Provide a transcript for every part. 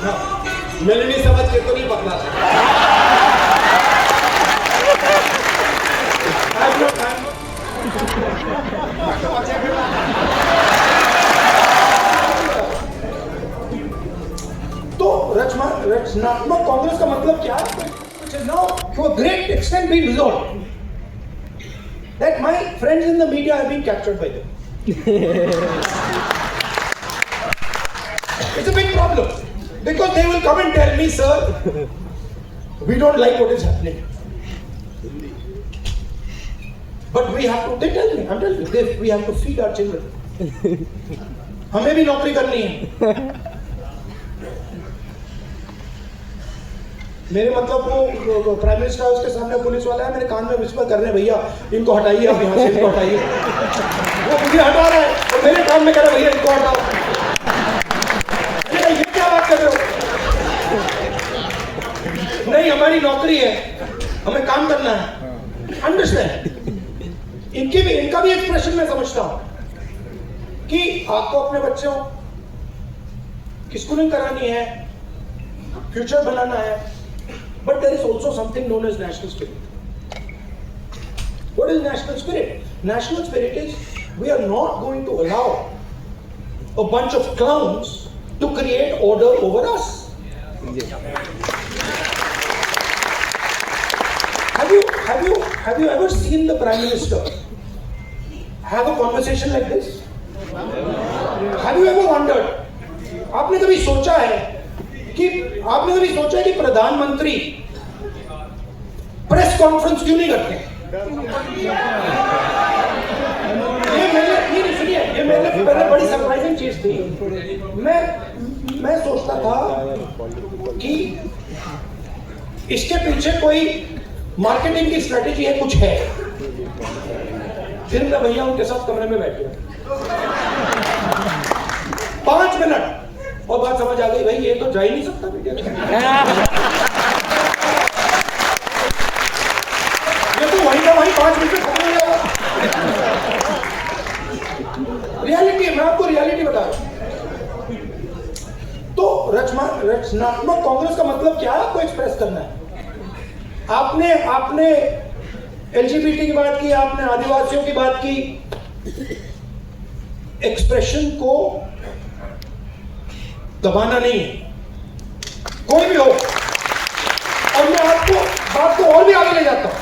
Meloni समझ के तो नहीं पकड़ा था। तो रचनात्मक कांग्रेस का मतलब क्या है? Which is now to a great extent been resolved. That my friends in the media have been captured by them. It's a big problem because they will come and tell me, sir, we don't like what is happening. But we have to, they tell me, I'm telling you, we have to feed our children. हमें भी नौकरी करनी है। मेरे मतलब वो prime minister house के सामने पुलिस वाला है, मेरे कान में विस्पर कर रहे हैं, भैया इनको हटाइए, आप यहाँ से इनको हटाइए। वो मुझे हटा रहा है और मेरे कान में कह रहा है, भैया इनको हटाओ। ये क्या बात कर रहे हो? नहीं, हमारी नौकरी है, हमें काम करना है। अंडरस्टैंड? इनका भी एक्सप्रेशन मैं समझता हूं कि आपको अपने बच्चों की स्कूलिंग करानी है, फ्यूचर बनाना है, but there is also something known as national spirit. What is national spirit? National spirit is we are not going to allow a bunch of clowns to create order over us. Have you ever seen the Prime Minister have a conversation like this? Have you ever wondered? आपने कभी सोचा है कि प्रधानमंत्री press conference क्यों नहीं करते? ये मेरे पहले बड़ी सरप्राइजिंग चीज थी। मैं सोचता था कि इसके पीछे कोई मार्केटिंग की स्ट्रेटेजी है, कुछ है। फिर मैं भैया उनके साथ कमरे में बैठ गया 5 मिनट और बात समझ आ गई, भाई ये तो जा ही नहीं सकता बेटे, ये तो वहीं का वहीं 5 मिनट में खत्म हो जाएगा। रियलिटी है, मैं आपको रियलिटी बता रहा हूं। तो रचनात्मक कांग्रेस का मतलब क्या है? आपको एक्सप्रेस करना है। आपने एलजीबीटी की बात की, आपने आदिवासियों की बात की। एक्सप्रेशन को दबाना नहीं है, कोई भी हो। और मैं आपको बात को और भी आगे ले जाता हूं।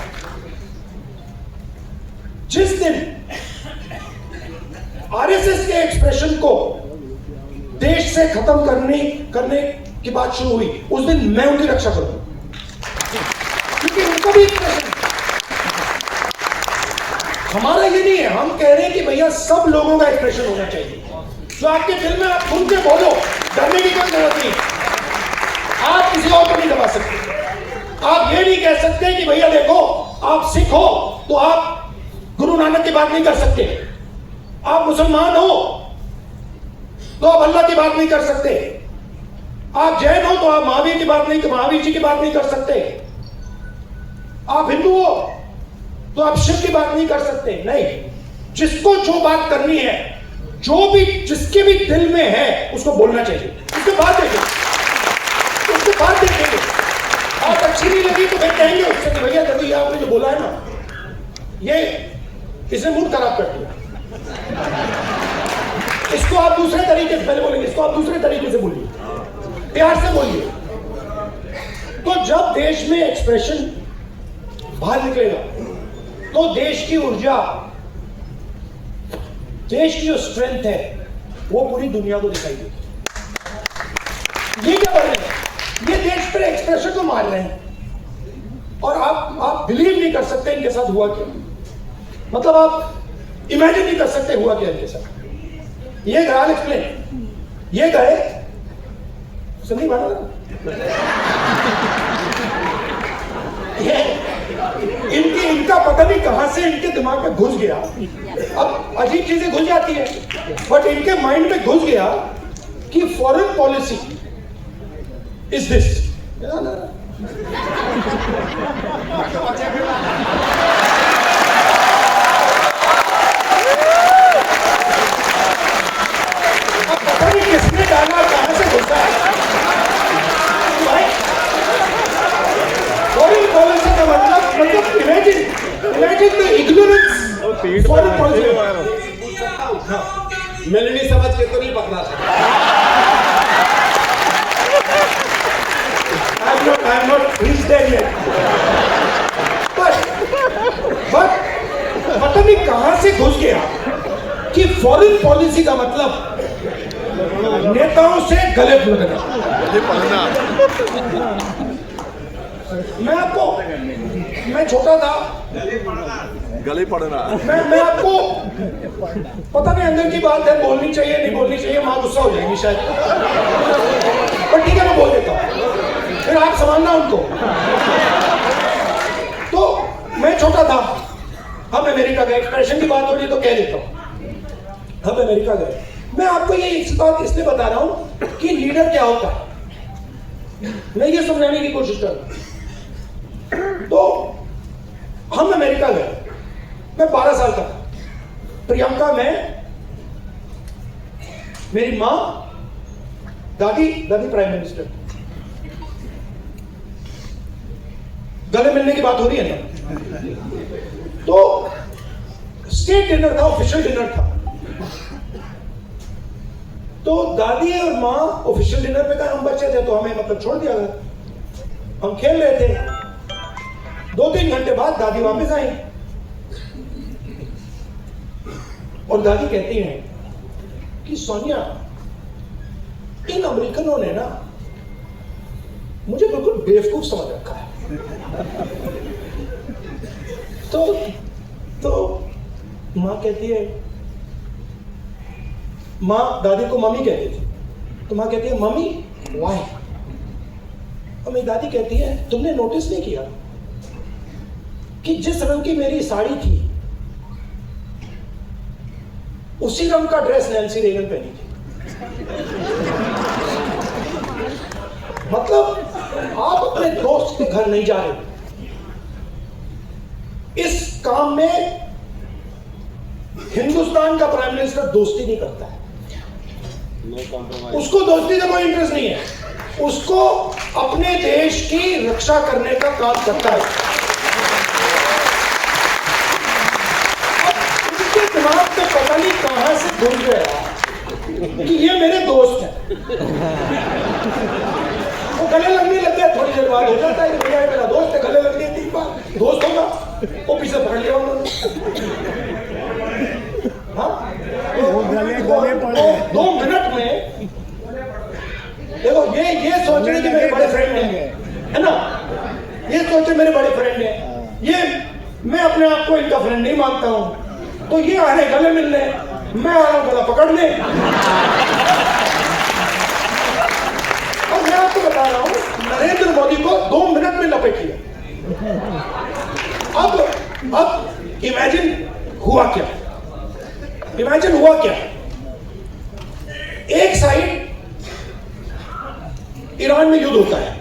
जिस दिन आरएसएस के एक्सप्रेशन को देश से खत्म करने की बात शुरू हुई, उस दिन मैं उनकी रक्षा करूंगा, क्योंकि उनका भी एक्सप्रेशन। हमारा ये नहीं है, हम कह रहे हैं कि भैया सब लोगों का एक्सप्रेशन होना चाहिए। जो आपके दिल में आप खुल के बोलो, डरने की कोई जरूरत नहीं। आप किसी और को नहीं दबा सकते। आप ये नहीं कह सकते कि भैया देखो आप सिख हो तो आप गुरु नानक की बात नहीं कर सकते, आप मुसलमान हो तो आप अल्लाह की बात नहीं कर सकते, आप जैन हो तो आप महावीर जी की बात नहीं कर सकते, आप हिंदू हो तो आप शिव की बात नहीं कर सकते। नहीं, जिसको जो बात करनी है, जिसके भी दिल में है, उसको बोलना चाहिए। उसके बाद देखेंगे, बात अच्छी नहीं लगी तो फिर कहेंगे उससे कि भैया देखो ये आपने जो बोला है ना, ये इसने मूड खराब कर दिया, इसको आप दूसरे तरीके से पहले बोलेंगे, इसको आप दूसरे तरीके से बोलिए, प्यार से बोलिए। तो जब देश में एक्सप्रेशन बाहर निकलेगा तो देश की ऊर्जा, देश की जो स्ट्रेंथ है वो पूरी दुनिया को दिखाई देगी। ये क्या कर रहे हैं? ये देश पर एक्सप्रेशन को मार रहे हैं और आप बिलीव नहीं कर सकते इनके साथ हुआ क्या। मतलब आप इमेजिन नहीं कर सकते हुआ क्या इनके साथ। ये ग्राल एक्सप्लेन, ये गए सुनी बात, इनका पता नहीं कहां से इनके दिमाग में घुस गया। अब अजीब चीजें घुस जाती है, बट इनके माइंड में घुस गया कि फॉरेन पॉलिसी इज दिस। पता नहीं किसने डाला, कहां से घुसा है। फॉरेन पॉलिसी मिलनी समझ के तो नहीं पकड़ा सकता। I'm not reached there yet. But पता नहीं कहां से घुस गया कि फॉरेन पॉलिसी का मतलब नेताओं से गले लगना। मैं छोटा था, गले पड़ना। मैं आपको पता नहीं अंदर की बात है, बोलनी चाहिए नहीं बोलनी चाहिए, मां गुस्सा हो जाएगी शायद, पर ठीक है मैं बोल देता हूं, फिर आप समझना उनको। तो मैं छोटा था, हम अमेरिका गए, एक्सप्रेशन की बात हो रही तो कह देता हूं, हम अमेरिका गए। मैं आपको ये इस बात इसलिए बता रहा हूं कि लीडर क्या होता है, मैं ये समझाने की कोशिश कर रहा हूं। तो हम अमेरिका गए, मैं 12 साल का था, प्रियंका, मैं, मेरी मां, दादी प्राइम मिनिस्टर। गले मिलने की बात हो रही है ना। तो स्टेट डिनर था, ऑफिशियल डिनर था। तो दादी और मां ऑफिशियल डिनर पे, हम बच्चे थे तो हमें मतलब छोड़ दिया गया, हम खेल रहे थे। 2-3 घंटे बाद दादी वापस आई और दादी कहती हैं कि सोनिया, इन अमेरिकनों ने ना मुझे बिल्कुल बेवकूफ समझ रखा है। तो मां कहती है, मां दादी को मम्मी कहती थी, तो मां कहती है मम्मी व्हाई। और मेरी दादी कहती है तुमने नोटिस नहीं किया कि जिस रंग की मेरी साड़ी थी उसी रंग का ड्रेस नैन्सी रेगन पहनी थी। मतलब आप अपने दोस्त के घर नहीं जा रहे, इस काम में हिंदुस्तान का प्राइम मिनिस्टर दोस्ती नहीं करता है, उसको दोस्ती से कोई इंटरेस्ट नहीं है, उसको अपने देश की रक्षा करने का काम करता है। उसके दिमाग में पता नहीं कहां से घुस गया कि ये मेरे दोस्त हैं। वो गले लगने लग गया, थोड़ी देर बाद हो जाता है कि भैया मेरा दोस्त है, गले लग गए 3 बार, दोस्त होगा, वो पीछे पकड़ लिया उन्होंने। हाँ, 2 मिनट में देखो, ये सोच रहे कि मेरे बड़े फ्रेंड हैं, है ना, ये सोचे मेरे बड़े फ्रेंड हैं, ये मैं अपने आप को इनका फ्रेंड नहीं मानता हूं, तो ये आ रहे गले मिलने, मैं आ रहा हूं गला पकड़ने। और मैं आपको बता रहा हूं नरेंद्र मोदी को 2 मिनट में लपेट लिया। अब इमेजिन हुआ क्या, एक साइड ईरान में युद्ध होता है,